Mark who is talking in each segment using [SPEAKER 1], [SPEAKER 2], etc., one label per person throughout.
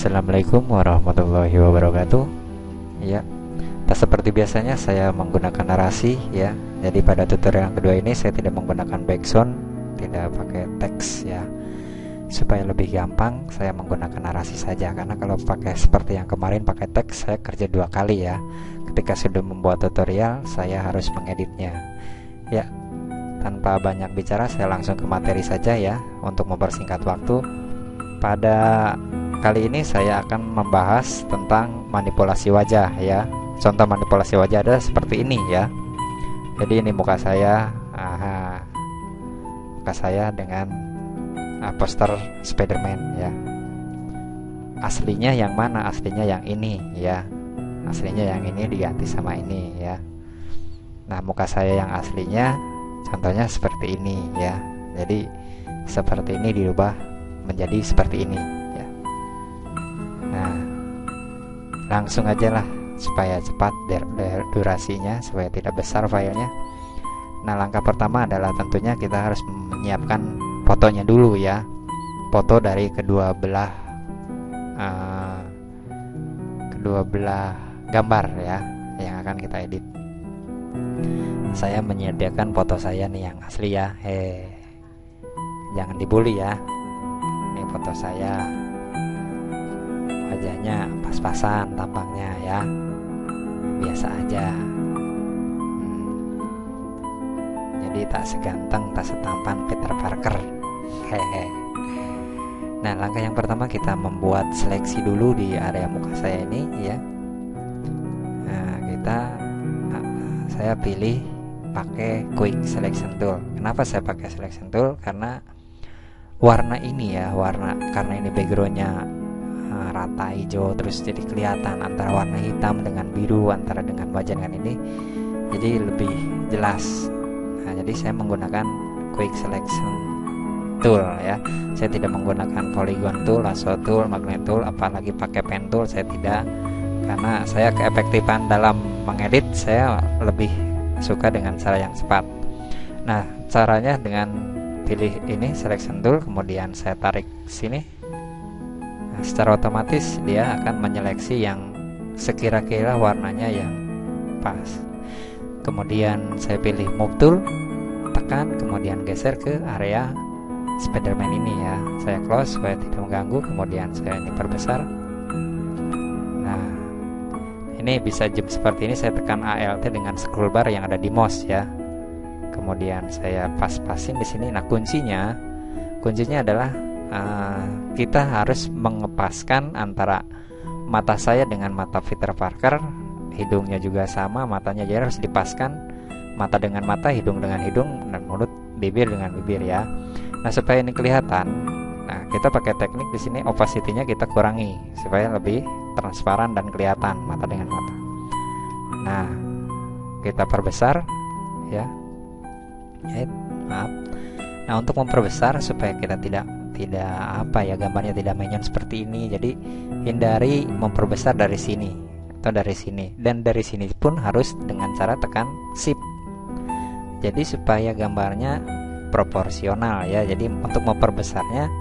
[SPEAKER 1] Assalamualaikum warahmatullahi wabarakatuh. Ya, tak seperti biasanya saya menggunakan narasi ya. Jadi pada tutorial yang kedua ini saya tidak menggunakan background, tidak pakai teks ya. Supaya lebih gampang saya menggunakan narasi saja, karena kalau pakai seperti yang kemarin pakai teks saya kerja 2 kali ya. Ketika sudah membuat tutorial saya harus mengeditnya. Ya, tanpa banyak bicara saya langsung ke materi saja ya untuk mempersingkat waktu. Pada kali ini saya akan membahas tentang manipulasi wajah ya. Contoh manipulasi wajah adalah seperti ini ya. Jadi ini muka saya, muka saya dengan poster Spiderman ya. Aslinya yang mana? Aslinya yang ini ya. Aslinya yang ini diganti sama ini ya. Nah, muka saya yang aslinya contohnya seperti ini ya. Jadi seperti ini dirubah menjadi seperti ini ya. Nah, langsung aja lah supaya cepat durasinya, supaya tidak besar filenya. Nah, langkah pertama adalah tentunya kita harus menyiapkan fotonya dulu ya. Foto dari kedua belah gambar ya yang akan kita edit. Saya menyediakan foto saya nih yang asli ya. Jangan dibully ya. Ini foto saya, wajahnya pas-pasan, tampangnya ya biasa aja. Jadi tak seganteng, tak setampan Peter Parker. Nah, langkah yang pertama kita membuat seleksi dulu di area muka saya ini ya. Nah, saya pilih pakai quick selection tool. Kenapa saya pakai selection tool? Karena warna ini ya, karena ini backgroundnya rata hijau, terus jadi kelihatan antara warna hitam dengan biru, antara dengan wajah dengan ini, jadi lebih jelas. Nah, jadi saya menggunakan quick selection tool ya. Saya tidak menggunakan polygon tool, lasso tool, magnet tool, apalagi pakai pen tool, saya tidak, karena saya keefektifan dalam mengedit saya lebih suka dengan cara yang cepat. Nah, caranya dengan pilih ini selection tool, kemudian saya tarik sini. Nah, secara otomatis dia akan menyeleksi yang sekira-kira warnanya yang pas. Kemudian saya pilih move tool, tekan, kemudian geser ke area Spiderman ini ya. Saya close supaya tidak mengganggu, kemudian saya ini perbesar. Nah, ini bisa zoom seperti ini, saya tekan ALT dengan scroll bar yang ada di mouse ya. Kemudian saya pas-pasin di sini. Nah, kuncinya adalah kita harus mengepaskan antara mata saya dengan mata Peter Parker. Hidungnya juga sama, matanya jadi harus dipaskan, mata dengan mata, hidung dengan hidung, dan mulut, bibir dengan bibir ya. Nah, supaya ini kelihatan, nah kita pakai teknik di sini opacity-nya kita kurangi supaya lebih transparan dan kelihatan mata dengan mata. Nah, kita perbesar ya. Maaf. Nah, untuk memperbesar supaya kita tidak gambarnya tidak menyon seperti ini. Jadi hindari memperbesar dari sini atau dari sini, dan dari sini pun harus dengan cara tekan shift. Jadi supaya gambarnya proporsional ya. Jadi untuk memperbesarnya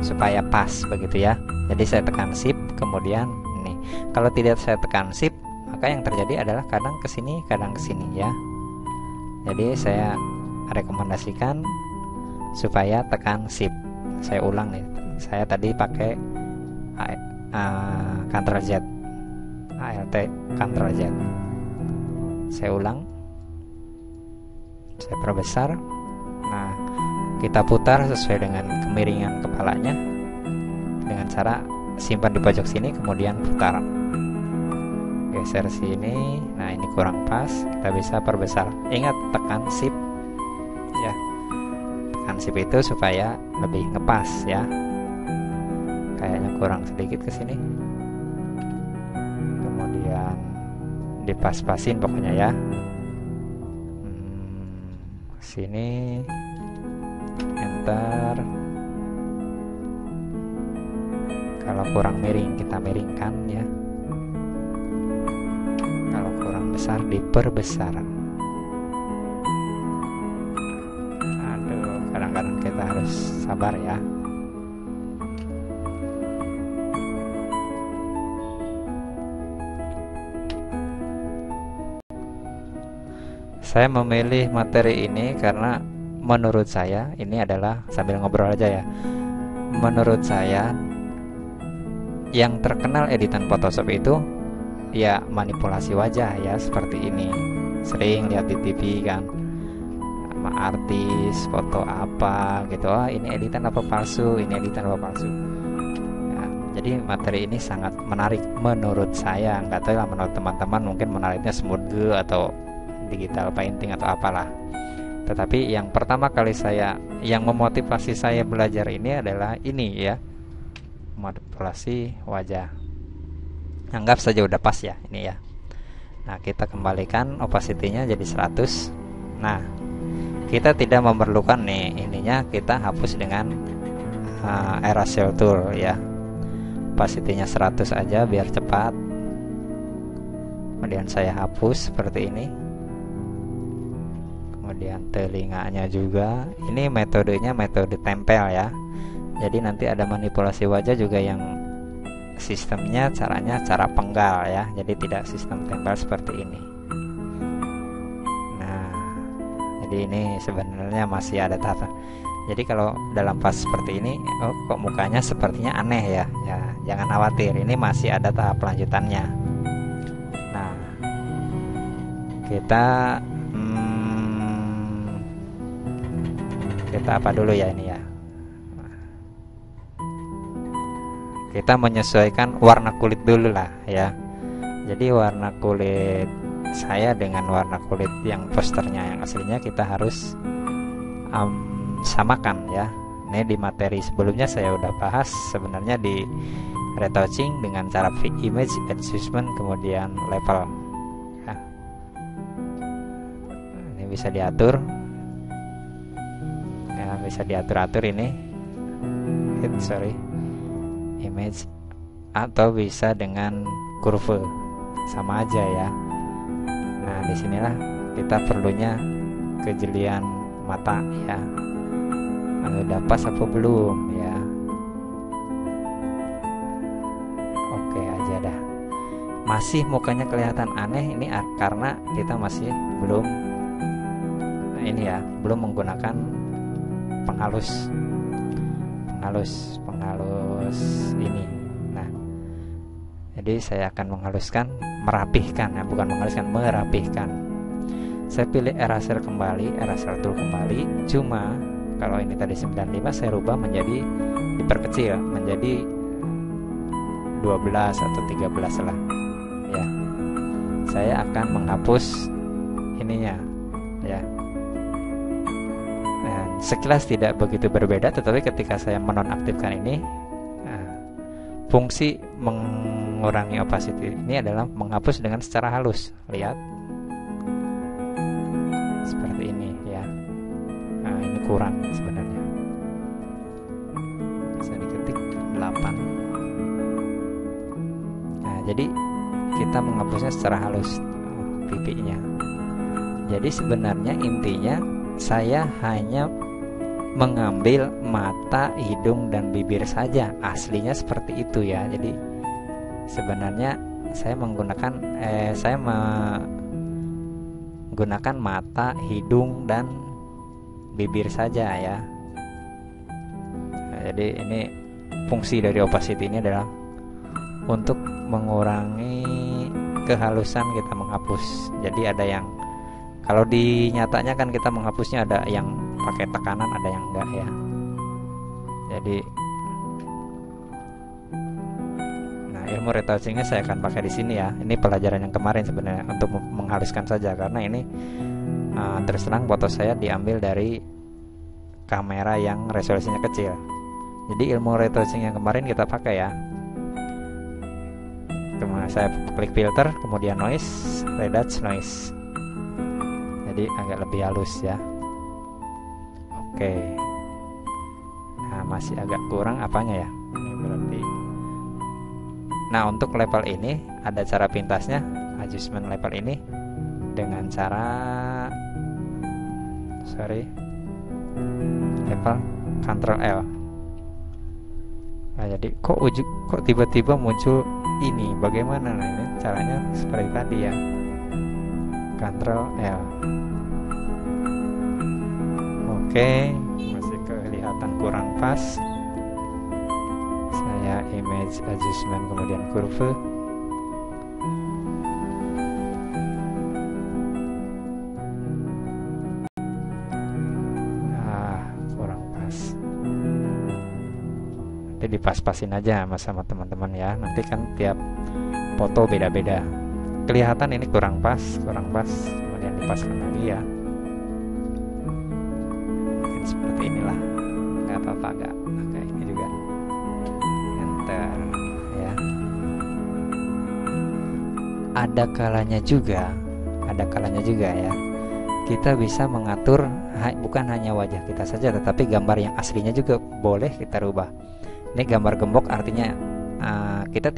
[SPEAKER 1] supaya pas begitu ya. Jadi saya tekan shift, kemudian ini. Kalau tidak saya tekan shift, maka yang terjadi adalah kadang kesini, kadang kesini ya. Jadi saya rekomendasikan supaya tekan shift. Saya ulang nih. Saya tadi pakai Ctrl Z, ALT Ctrl Z. Saya ulang. Saya perbesar. Nah, kita putar sesuai dengan kemiringan kepalanya dengan cara simpan di pojok sini, kemudian putar. Geser sini. Nah, ini kurang pas, kita bisa perbesar. Ingat tekan shift ya. Tekan shift itu supaya lebih ngepas ya. Kayaknya kurang sedikit ke sini. Kemudian dipas-pasin pokoknya ya. Sini, enter. Kalau kurang miring kita miringkan ya. Kalau kurang besar diperbesar. Aduh, kadang-kadang kita harus sabar ya. Saya memilih materi ini karena menurut saya ini adalah, sambil ngobrol aja ya, menurut saya yang terkenal editan Photoshop itu ya manipulasi wajah ya, seperti ini. Sering lihat di TV kan, sama artis foto apa gitu, ini editan apa palsu, ini editan apa palsu ya. Jadi materi ini sangat menarik menurut saya. Nggak tahu lah menurut teman-teman, mungkin menariknya Smooth atau digital painting atau apalah. Tetapi yang pertama kali yang memotivasi saya belajar ini adalah ini ya, manipulasi wajah. Anggap saja udah pas ya ini ya. Nah, kita kembalikan opacity-nya jadi 100. Nah, kita tidak memerlukan nih ininya, kita hapus dengan erasure tool ya. Opacity-nya 100 aja biar cepat. Kemudian saya hapus seperti ini. Kemudian telinganya juga. Ini metodenya metode tempel ya. Jadi nanti ada manipulasi wajah juga yang sistemnya cara penggal ya. Jadi tidak sistem tempel seperti ini. Nah, jadi ini sebenarnya masih ada tahap. Jadi kalau dalam fase seperti ini, kok mukanya sepertinya aneh ya. Ya, jangan khawatir, ini masih ada tahap lanjutannya. Nah, kita apa dulu ya ini ya. Kita menyesuaikan warna kulit dulu lah ya. Jadi warna kulit saya dengan warna kulit yang posternya yang aslinya kita harus samakan ya. Ini di materi sebelumnya saya udah bahas sebenarnya di retouching dengan cara image adjustment kemudian level ya. Ini bisa diatur ya, bisa diatur-atur ini image, atau bisa dengan kurve, sama aja ya. Nah, disinilah kita perlunya kejelian mata ya. Udah pas apa belum ya? Oke aja dah. Masih mukanya kelihatan aneh ini karena kita masih belum ini ya, belum menggunakan penghalus ini. Nah, jadi saya akan menghaluskan, merapihkan ya, bukan menghaluskan, merapihkan. Saya pilih erasure tool kembali. Cuma kalau ini tadi 95 saya rubah menjadi, diperkecil menjadi 12 atau 13 lah ya. Saya akan menghapus ininya ya. Sekilas tidak begitu berbeda, tetapi ketika saya menonaktifkan ini, fungsi mengurangi opacity ini adalah menghapus dengan secara halus. Lihat seperti ini ya. Nah, ini kurang sebenarnya, bisa diketik 8. Nah, jadi kita menghapusnya secara halus pipinya. Jadi sebenarnya intinya saya hanya mengambil mata, hidung, dan bibir saja. Aslinya seperti itu ya. Jadi sebenarnya saya menggunakan mata, hidung, dan bibir saja ya. Nah, jadi ini fungsi dari opacity ini adalah untuk mengurangi kehalusan kita menghapus. Jadi ada yang, kalau di nyatanya kan kita menghapusnya ada yang pakai tekanan, ada yang enggak ya. Jadi nah, ilmu retouchingnya saya akan pakai di sini ya. Ini pelajaran yang kemarin sebenarnya untuk menghaluskan saja, karena ini terus terang foto saya diambil dari kamera yang resolusinya kecil. Jadi ilmu retouching yang kemarin kita pakai ya. Kemudian saya klik filter, kemudian noise, retouch noise. Jadi agak lebih halus ya. Oke. Nah, masih agak kurang apanya ya? Ini berarti. Nah, untuk level ini ada cara pintasnya, adjustment level ini dengan cara level Ctrl L. Nah, jadi kok tiba-tiba muncul ini? Bagaimana? Nah, ini caranya seperti tadi ya. Ctrl L. Oke, masih kelihatan kurang pas. Saya image adjustment kemudian kurve. Kurang pas. Nanti dipas-pasin aja sama teman-teman ya. Nanti kan tiap foto beda-beda. Kelihatan ini kurang pas, kemudian dipaskan lagi ya. Seperti inilah, nggak apa-apa, agak ini juga enter ya. Ada kalanya juga ya, kita bisa mengatur bukan hanya wajah kita saja, tetapi gambar yang aslinya juga boleh kita rubah. Ini gambar gembok, artinya kita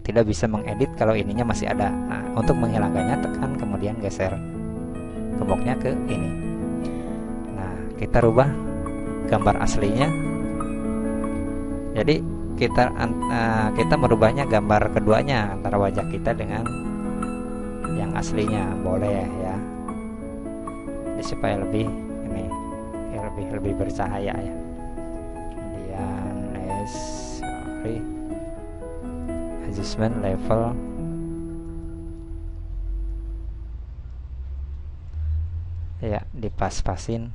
[SPEAKER 1] tidak bisa mengedit kalau ininya masih ada. Nah, untuk menghilangkannya tekan kemudian geser gemboknya ke ini. Kita rubah gambar aslinya. Jadi kita merubahnya gambar keduanya antara wajah kita dengan yang aslinya boleh ya. Jadi supaya lebih ini ya, lebih bercahaya ya. Kemudian adjustment level. Ya, dipas-pasin.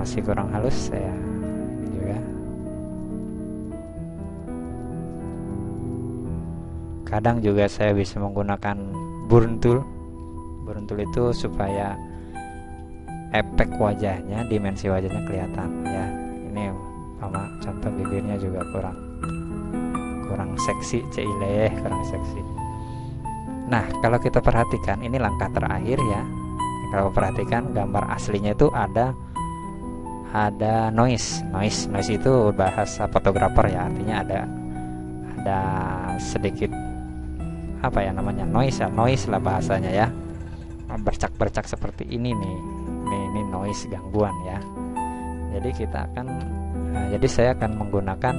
[SPEAKER 1] Masih kurang halus, saya juga. Kadang juga saya bisa menggunakan burn tool. Burn tool itu supaya efek wajahnya, dimensi wajahnya kelihatan ya. Ini sama contoh bibirnya juga kurang seksi, kurang seksi. Nah, kalau kita perhatikan, ini langkah terakhir ya. Kalau perhatikan gambar aslinya itu ada noise itu bahasa fotografer ya, artinya ada sedikit apa ya namanya, noise lah bahasanya ya, bercak seperti ini nih, ini noise, gangguan ya. Jadi saya akan menggunakan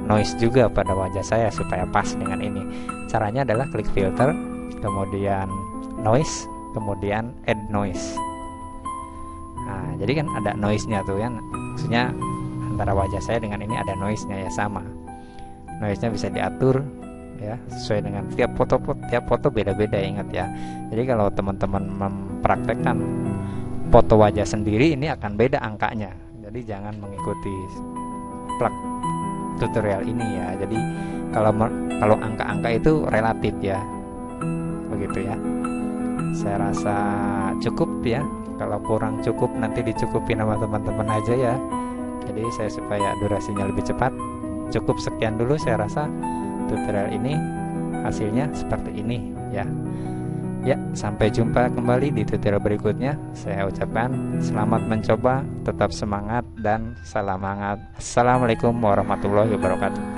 [SPEAKER 1] noise juga pada wajah saya supaya pas dengan ini. Caranya adalah klik filter, kemudian noise, kemudian add noise. Nah, jadi kan ada noise-nya tuh kan, maksudnya antara wajah saya dengan ini ada noise-nya ya, sama. Noise-nya bisa diatur ya sesuai dengan tiap foto beda-beda, ingat ya. Jadi kalau teman-teman mempraktekkan foto wajah sendiri, ini akan beda angkanya. Jadi jangan mengikuti tutorial ini ya. Jadi kalau angka-angka itu relatif ya, begitu ya. Saya rasa cukup ya. Kalau kurang cukup nanti dicukupin sama teman-teman aja ya. Jadi saya supaya durasinya lebih cepat, cukup sekian dulu. Saya rasa tutorial ini hasilnya seperti ini ya. Ya, sampai jumpa kembali di tutorial berikutnya. Saya ucapkan selamat mencoba, tetap semangat dan salam hangat. Assalamualaikum warahmatullahi wabarakatuh.